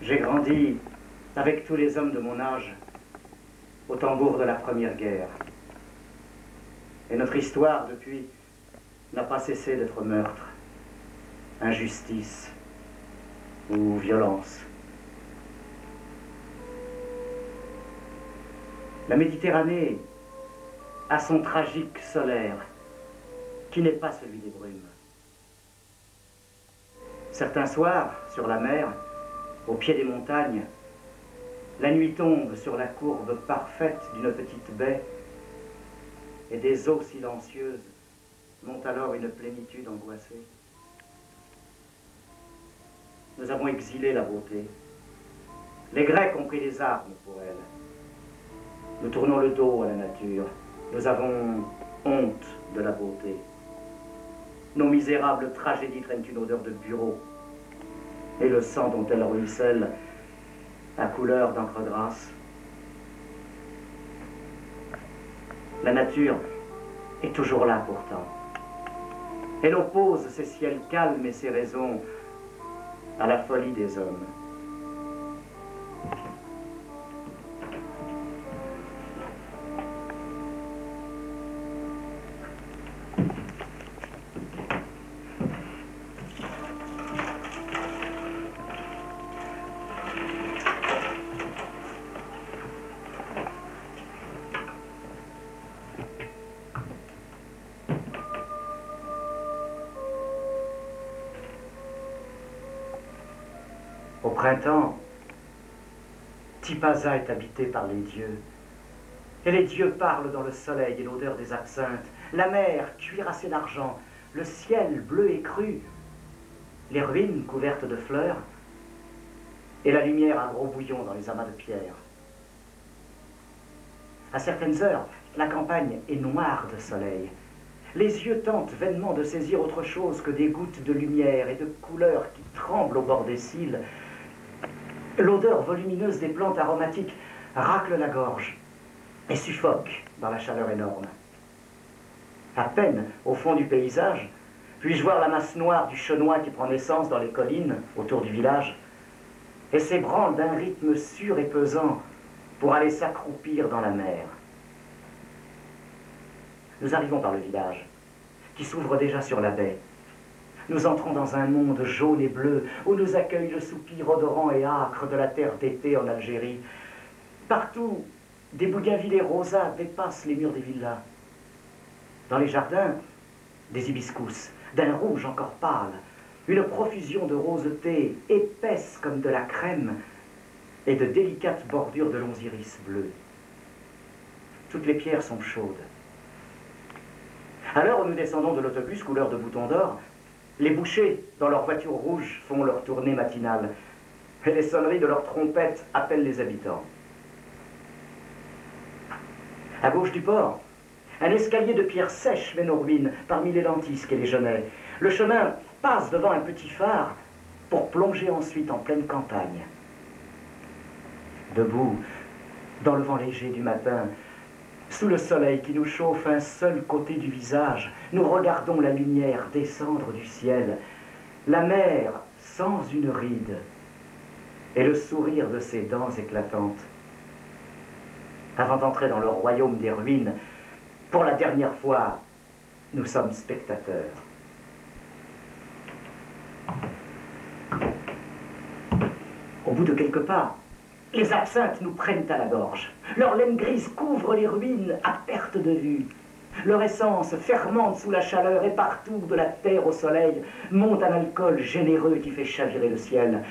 J'ai grandi avec tous les hommes de mon âge au tambour de la Première Guerre. Et notre histoire, depuis, n'a pas cessé d'être meurtre, injustice ou violence. La Méditerranée a son tragique solaire, qui n'est pas celui des brumes. Certains soirs, sur la mer, au pied des montagnes, la nuit tombe sur la courbe parfaite d'une petite baie et des eaux silencieuses montent alors une plénitude angoissée. Nous avons exilé la beauté. Les Grecs ont pris les armes pour elle. Nous tournons le dos à la nature. Nous avons honte de la beauté. Nos misérables tragédies traînent une odeur de bureau. Et le sang dont elles ruissellent à couleur d'encre grasse. La nature est toujours là pourtant. Elle oppose ses ciels calmes et ses raisons à la folie des hommes. Au printemps, Tipaza est habitée par les dieux. Et les dieux parlent dans le soleil et l'odeur des absinthes. La mer, cuirassée d'argent, le ciel bleu et cru, les ruines couvertes de fleurs, et la lumière à gros bouillon dans les amas de pierre. À certaines heures, la campagne est noire de soleil. Les yeux tentent vainement de saisir autre chose que des gouttes de lumière et de couleurs qui tremblent au bord des cils. L'odeur volumineuse des plantes aromatiques racle la gorge et suffoque dans la chaleur énorme. À peine, au fond du paysage, puis-je voir la masse noire du chenois qui prend naissance dans les collines autour du village et s'ébranle d'un rythme sûr et pesant pour aller s'accroupir dans la mer. Nous arrivons par le village, qui s'ouvre déjà sur la baie. Nous entrons dans un monde jaune et bleu, où nous accueille le soupir odorant et âcre de la terre d'été en Algérie. Partout, des bougainvillées rosâtres dépassent les murs des villas. Dans les jardins, des hibiscus, d'un rouge encore pâle, une profusion de rosetés épaisses comme de la crème et de délicates bordures de longs iris bleus. Toutes les pierres sont chaudes. À l'heure où nous descendons de l'autobus couleur de bouton d'or, les bouchers, dans leurs voitures rouges, font leur tournée matinale. Et les sonneries de leurs trompettes appellent les habitants. À gauche du port, un escalier de pierres sèches mène aux ruines, parmi les lentisques et les genêts. Le chemin passe devant un petit phare pour plonger ensuite en pleine campagne. Debout, dans le vent léger du matin, sous le soleil qui nous chauffe un seul côté du visage, nous regardons la lumière descendre du ciel, la mer sans une ride, et le sourire de ses dents éclatantes. Avant d'entrer dans le royaume des ruines, pour la dernière fois, nous sommes spectateurs. Au bout de quelques pas, les absinthes nous prennent à la gorge. Leur laine grise couvre les ruines à perte de vue. Leur essence fermente sous la chaleur et partout, de la terre au soleil, monte un alcool généreux qui fait chavirer le ciel.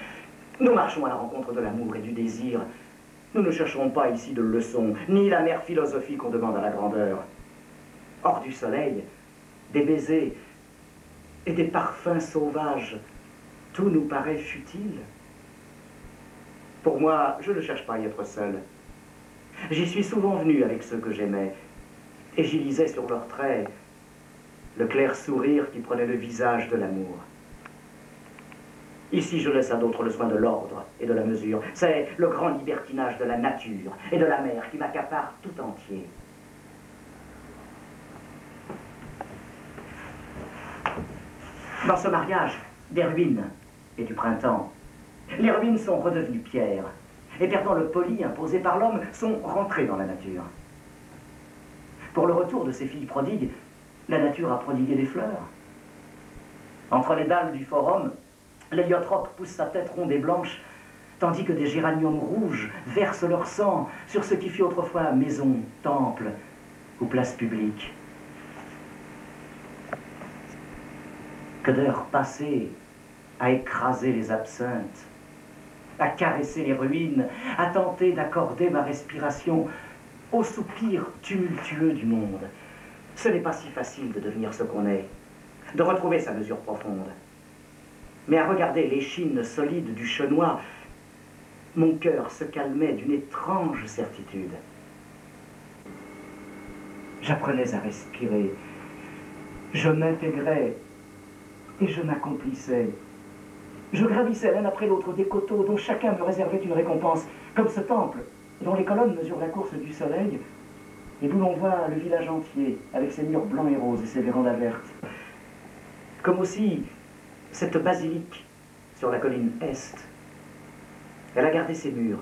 Nous marchons à la rencontre de l'amour et du désir. Nous ne chercherons pas ici de leçons, ni la mère philosophie qu'on demande à la grandeur. Hors du soleil, des baisers et des parfums sauvages, tout nous paraît futile. Pour moi, je ne cherche pas à y être seul. J'y suis souvent venu avec ceux que j'aimais, et j'y lisais sur leurs traits le clair sourire qui prenait le visage de l'amour. Ici, je laisse à d'autres le soin de l'ordre et de la mesure. C'est le grand libertinage de la nature et de la mer qui m'accapare tout entier. Dans ce mariage des ruines et du printemps, Les ruines sont redevenues pierre, et perdant le poli imposé par l'homme, sont rentrées dans la nature. Pour le retour de ces filles prodigues, la nature a prodigué des fleurs. Entre les dalles du forum, l'héliotrope pousse sa tête ronde et blanche, tandis que des géraniums rouges versent leur sang sur ce qui fut autrefois maison, temple ou place publique. Que d'heures passées à écraser les absinthes, à caresser les ruines, à tenter d'accorder ma respiration aux soupirs tumultueux du monde. Ce n'est pas si facile de devenir ce qu'on est, de retrouver sa mesure profonde. Mais à regarder l'échine solide du chenois, mon cœur se calmait d'une étrange certitude. J'apprenais à respirer, je m'intégrais et je m'accomplissais. Je gravissais l'un après l'autre des coteaux dont chacun me réservait une récompense, comme ce temple dont les colonnes mesurent la course du soleil et d'où l'on voit le village entier avec ses murs blancs et roses et ses vérandas vertes. Comme aussi cette basilique sur la colline est. Elle a gardé ses murs.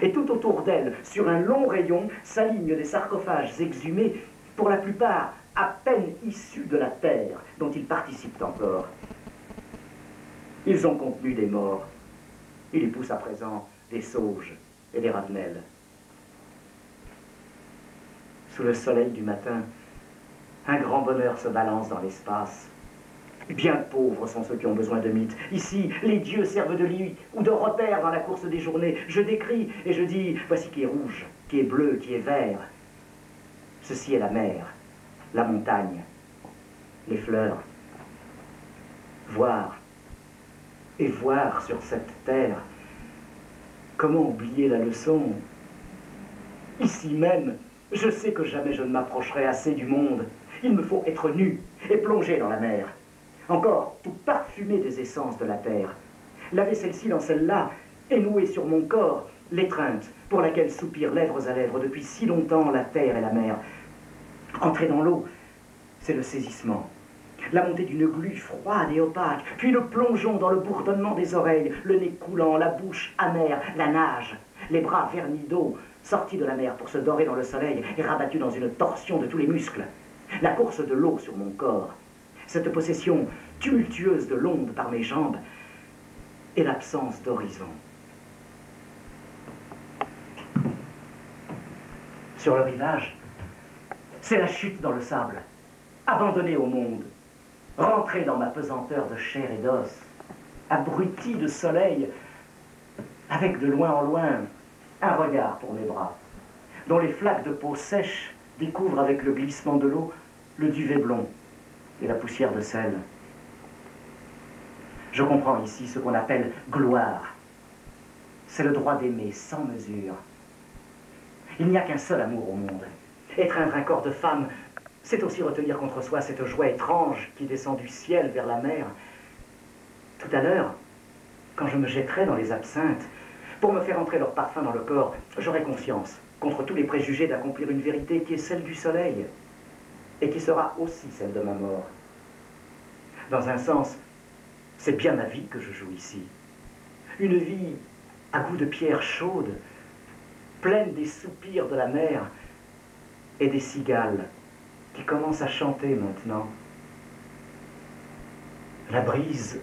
Et tout autour d'elle, sur un long rayon, s'alignent des sarcophages exhumés, pour la plupart à peine issus de la terre, dont ils participent encore. Ils ont contenu des morts. Il y pousse à présent des sauges et des ravenelles. Sous le soleil du matin, un grand bonheur se balance dans l'espace. Bien pauvres sont ceux qui ont besoin de mythes. Ici, les dieux servent de lit ou de repère dans la course des journées. Je décris et je dis, voici qui est rouge, qui est bleu, qui est vert. Ceci est la mer, la montagne, les fleurs. Voir et voir sur cette terre, comment oublier la leçon? Ici même, je sais que jamais je ne m'approcherai assez du monde. Il me faut être nu et plonger dans la mer. Encore tout parfumé des essences de la terre. Laver celle-ci dans celle-là et nouer sur mon corps l'étreinte pour laquelle soupirent lèvres à lèvres depuis si longtemps la terre et la mer. Entrer dans l'eau, c'est le saisissement. La montée d'une glu froide et opaque, puis le plongeon dans le bourdonnement des oreilles, le nez coulant, la bouche amère, la nage, les bras vernis d'eau, sortis de la mer pour se dorer dans le soleil et rabattus dans une torsion de tous les muscles. La course de l'eau sur mon corps, cette possession tumultueuse de l'onde par mes jambes et l'absence d'horizon. Sur le rivage, c'est la chute dans le sable, abandonné au monde, rentré dans ma pesanteur de chair et d'os, abruti de soleil, avec de loin en loin un regard pour mes bras, dont les flaques de peau sèche découvrent avec le glissement de l'eau le duvet blond et la poussière de sel. Je comprends ici ce qu'on appelle gloire. C'est le droit d'aimer sans mesure. Il n'y a qu'un seul amour au monde. Étreindre un corps de femme, c'est aussi retenir contre soi cette joie étrange qui descend du ciel vers la mer. Tout à l'heure, quand je me jetterai dans les absinthes, pour me faire entrer leur parfum dans le corps, j'aurai conscience, contre tous les préjugés, d'accomplir une vérité qui est celle du soleil, et qui sera aussi celle de ma mort. Dans un sens, c'est bien ma vie que je joue ici. Une vie à goût de pierre chaude, pleine des soupirs de la mer et des cigales qui commencent à chanter maintenant. La brise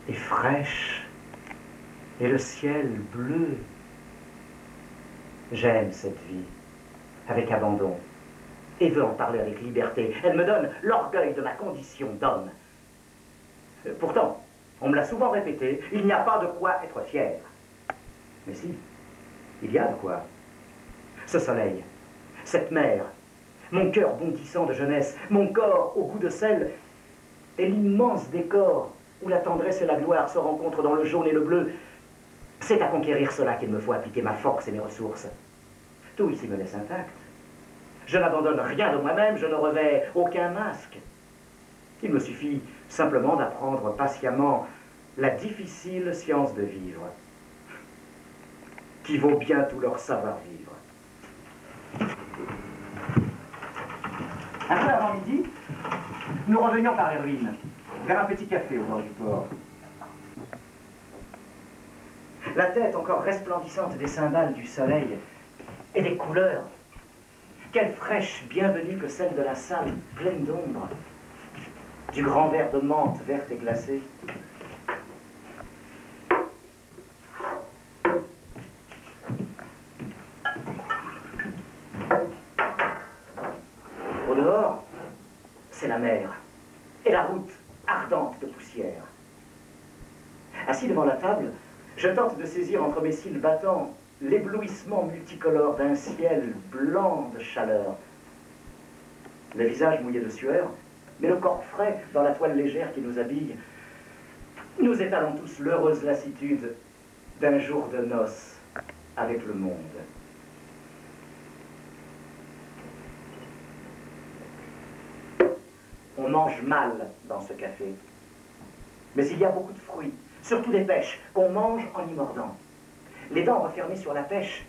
est fraîche et le ciel bleu. J'aime cette vie avec abandon et veux en parler avec liberté. Elle me donne l'orgueil de ma condition d'homme. Pourtant, on me l'a souvent répété, il n'y a pas de quoi être fier. Mais si, il y a de quoi. Ce soleil, cette mer, mon cœur bondissant de jeunesse, mon corps au goût de sel, et l'immense décor où la tendresse et la gloire se rencontrent dans le jaune et le bleu, c'est à conquérir cela qu'il me faut appliquer ma force et mes ressources. Tout ici me laisse intact. Je n'abandonne rien de moi-même, je ne revêts aucun masque. Il me suffit simplement d'apprendre patiemment la difficile science de vivre, qui vaut bien tout leur savoir-vivre. Un peu avant midi, nous revenions par les ruines, vers un petit café au bord du port. La tête encore resplendissante des cymbales du soleil et des couleurs. Quelle fraîche bienvenue que celle de la salle pleine d'ombre, du grand verre de menthe verte et glacée. Au dehors, c'est la mer et la route ardente de poussière. Assis devant la table, je tente de saisir entre mes cils battants l'éblouissement multicolore d'un ciel blanc de chaleur. Le visage mouillé de sueur, mais le corps frais dans la toile légère qui nous habille. Nous étalons tous l'heureuse lassitude d'un jour de noces avec le monde. On mange mal dans ce café, mais il y a beaucoup de fruits, surtout des pêches, qu'on mange en y mordant. Les dents refermées sur la pêche,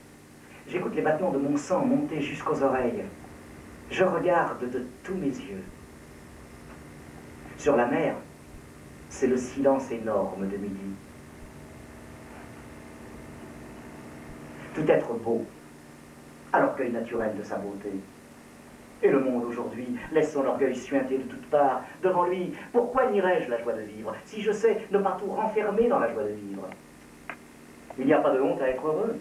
j'écoute les battements de mon sang monter jusqu'aux oreilles. Je regarde de tous mes yeux. Sur la mer, c'est le silence énorme de midi. Tout être beau, à l'orgueil naturel de sa beauté. Et le monde aujourd'hui laisse son orgueil suinter de toutes parts. Devant lui, pourquoi nierais-je la joie de vivre, si je sais ne pas tout renfermer dans la joie de vivre? Il n'y a pas de honte à être heureux.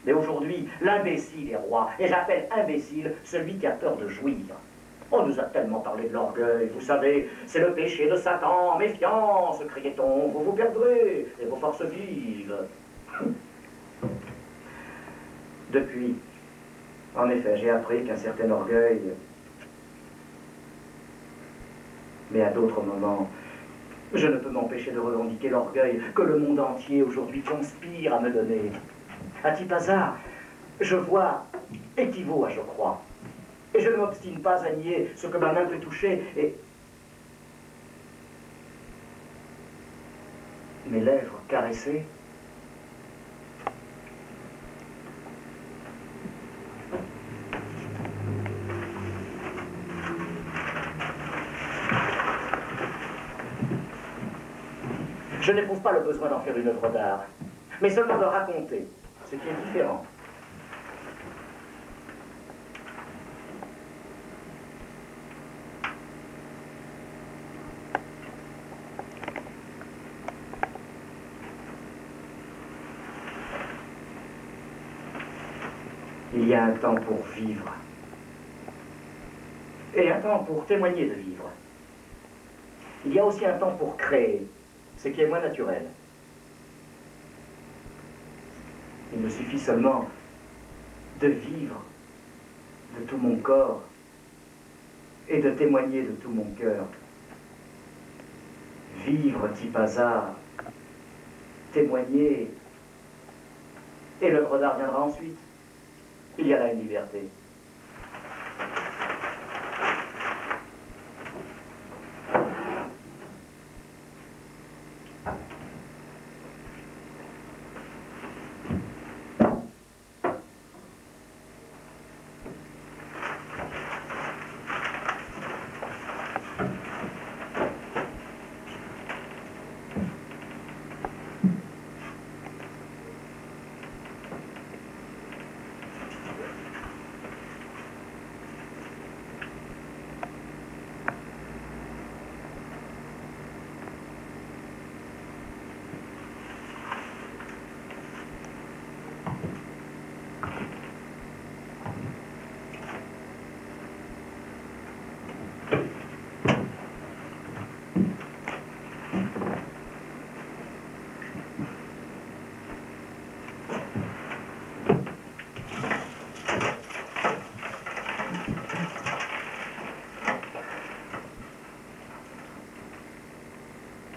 Mais aujourd'hui, l'imbécile est roi, et j'appelle imbécile celui qui a peur de jouir. On nous a tellement parlé de l'orgueil, vous savez, c'est le péché de Satan, méfiance, criait-on, vous vous perdrez, et vos forces vives. Depuis, en effet, j'ai appris qu'un certain orgueil, mais à d'autres moments, je ne peux m'empêcher de revendiquer l'orgueil que le monde entier aujourd'hui conspire à me donner. À Tipaza, je vois équivaut à je crois. Et je ne m'obstine pas à nier ce que ma main peut toucher et mes lèvres caresser. Je n'éprouve pas le besoin d'en faire une œuvre d'art, mais seulement de raconter, ce qui est différent. Il y a un temps pour vivre, et un temps pour témoigner de vivre. Il y a aussi un temps pour créer, ce qui est moins naturel. Il me suffit seulement de vivre de tout mon corps et de témoigner de tout mon cœur. Vivre Tipaza, témoigner, et l'œuvre d'art viendra ensuite. Il y a là une liberté.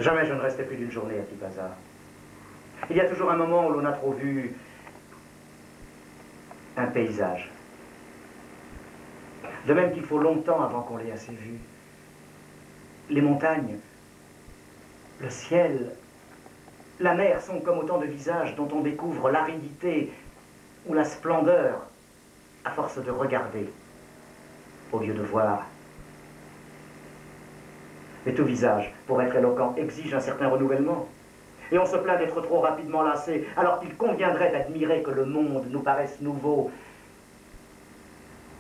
Jamais je ne restais plus d'une journée à Tipaza. Il y a toujours un moment où l'on a trop vu un paysage. De même qu'il faut longtemps avant qu'on l'ait assez vu. Les montagnes, le ciel, la mer sont comme autant de visages dont on découvre l'aridité ou la splendeur à force de regarder au lieu de voir. Mais tout visage, pour être éloquent, exige un certain renouvellement. Et on se plaint d'être trop rapidement lassé, alors qu'il conviendrait d'admirer que le monde nous paraisse nouveau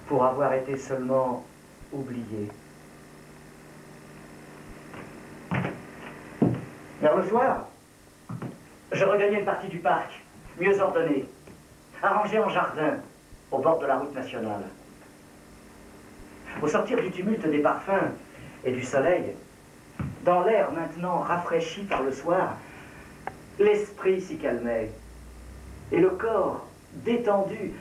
pour avoir été seulement oublié. Vers le soir, je regagnais une partie du parc, mieux ordonnée, arrangée en jardin, au bord de la route nationale. Au sortir du tumulte des parfums et du soleil, dans l'air maintenant rafraîchi par le soir, l'esprit s'y calmait, et le corps, détendu,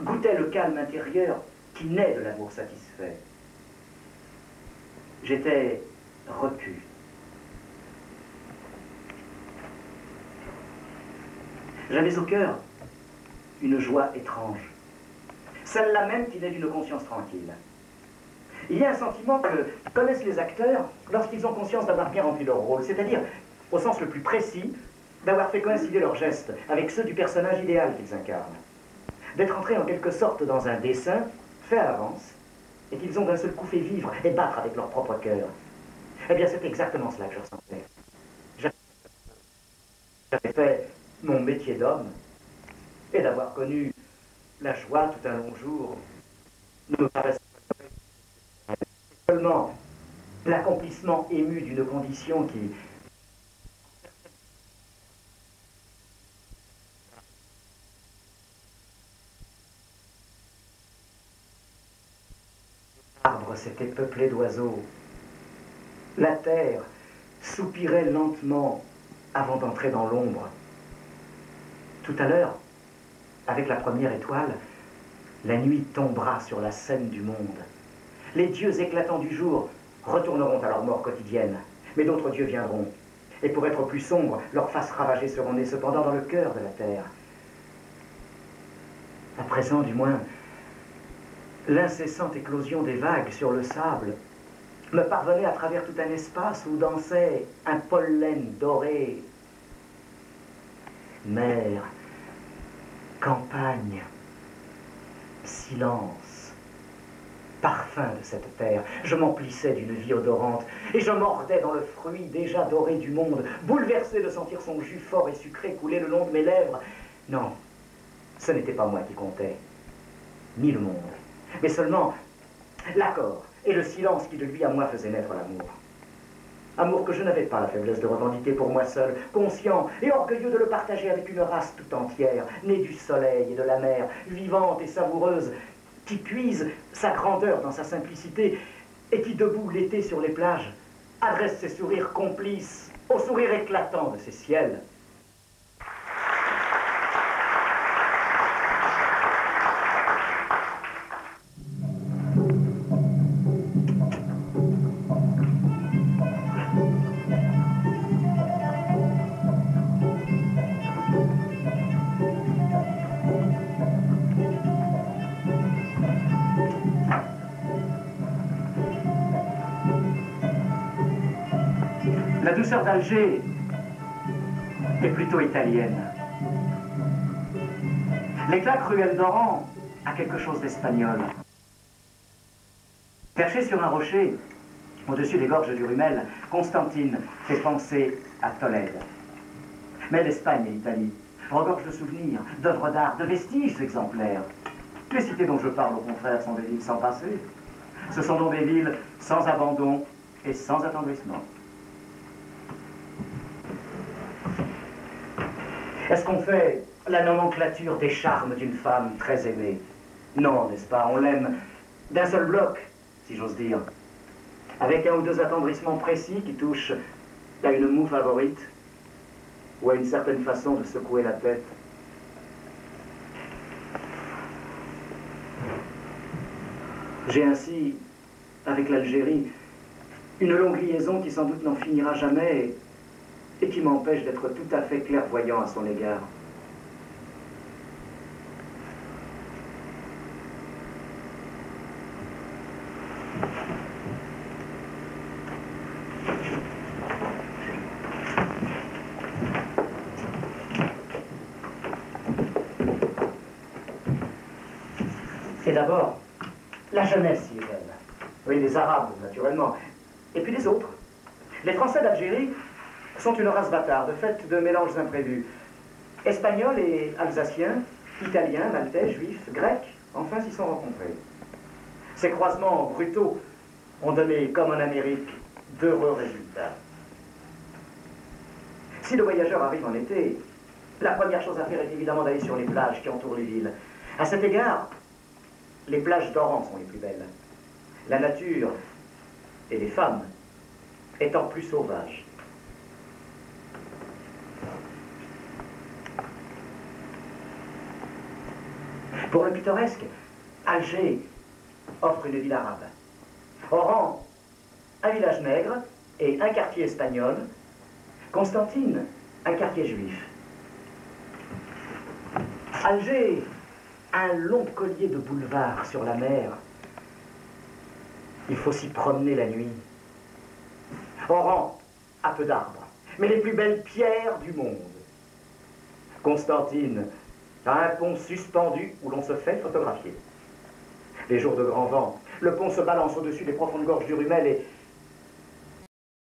goûtait le calme intérieur qui naît de l'amour satisfait. J'étais repu. J'avais au cœur une joie étrange, celle-là même qui naît d'une conscience tranquille. Il y a un sentiment que connaissent les acteurs lorsqu'ils ont conscience d'avoir bien rempli leur rôle, c'est-à-dire, au sens le plus précis, d'avoir fait coïncider leurs gestes avec ceux du personnage idéal qu'ils incarnent. D'être entrés en quelque sorte dans un dessin fait à l'avance et qu'ils ont d'un seul coup fait vivre et battre avec leur propre cœur. Eh bien, c'est exactement cela que je ressentais. J'avais fait mon métier d'homme et d'avoir connu la joie tout un long jour ne me paraissait seulement l'accomplissement ému d'une condition qui l'arbre s'était peuplé d'oiseaux. La terre soupirait lentement avant d'entrer dans l'ombre. Tout à l'heure, avec la première étoile, la nuit tombera sur la scène du monde. Les dieux éclatants du jour retourneront à leur mort quotidienne, mais d'autres dieux viendront. Et pour être plus sombres, leurs faces ravagées seront nées cependant dans le cœur de la terre. À présent, du moins, l'incessante éclosion des vagues sur le sable me parvenait à travers tout un espace où dansait un pollen doré. Mer, campagne, silence, parfum de cette terre. Je m'emplissais d'une vie odorante et je mordais dans le fruit déjà doré du monde, bouleversé de sentir son jus fort et sucré couler le long de mes lèvres. Non, ce n'était pas moi qui comptais, ni le monde, mais seulement l'accord et le silence qui de lui à moi faisait naître l'amour. Amour que je n'avais pas la faiblesse de revendiquer pour moi seul, conscient et orgueilleux de le partager avec une race tout entière, née du soleil et de la mer, vivante et savoureuse, qui puise sa grandeur dans sa simplicité et qui, debout l'été sur les plages, adresse ses sourires complices au sourire éclatant de ces ciels. La douceur d'Alger est plutôt italienne. L'éclat cruel d'Oran a quelque chose d'espagnol. Perché sur un rocher, au-dessus des gorges du Rumel, Constantine fait penser à Tolède. Mais l'Espagne et l'Italie regorgent de souvenirs, d'œuvres d'art, de vestiges exemplaires. Les cités dont je parle, au contraire, sont des villes sans passé. Ce sont donc des villes sans abandon et sans attendrissement. Est-ce qu'on fait la nomenclature des charmes d'une femme très aimée? Non, n'est-ce pas? On l'aime d'un seul bloc, si j'ose dire, avec un ou deux attendrissements précis qui touchent à une moue favorite ou à une certaine façon de secouer la tête. J'ai ainsi, avec l'Algérie, une longue liaison qui sans doute n'en finira jamais et qui m'empêche d'être tout à fait clairvoyant à son égard. Et d'abord, la jeunesse syrienne. Oui, les Arabes, naturellement. Et puis les autres. Les Français d'Algérie sont une race bâtarde, faite de mélanges imprévus. Espagnols et Alsaciens, Italiens, Maltais, Juifs, Grecs, enfin s'y sont rencontrés. Ces croisements brutaux ont donné, comme en Amérique, d'heureux résultats. Si le voyageur arrive en été, la première chose à faire est évidemment d'aller sur les plages qui entourent les villes. À cet égard, les plages d'Oran sont les plus belles. La nature et les femmes étant plus sauvages. Pour le pittoresque, Alger offre une ville arabe. Oran, un village nègre et un quartier espagnol. Constantine, un quartier juif. Alger, un long collier de boulevards sur la mer. Il faut s'y promener la nuit. Oran a peu d'arbres, mais les plus belles pierres du monde. Constantine a un pont suspendu où l'on se fait photographier. Les jours de grand vent, le pont se balance au-dessus des profondes gorges du Rumel et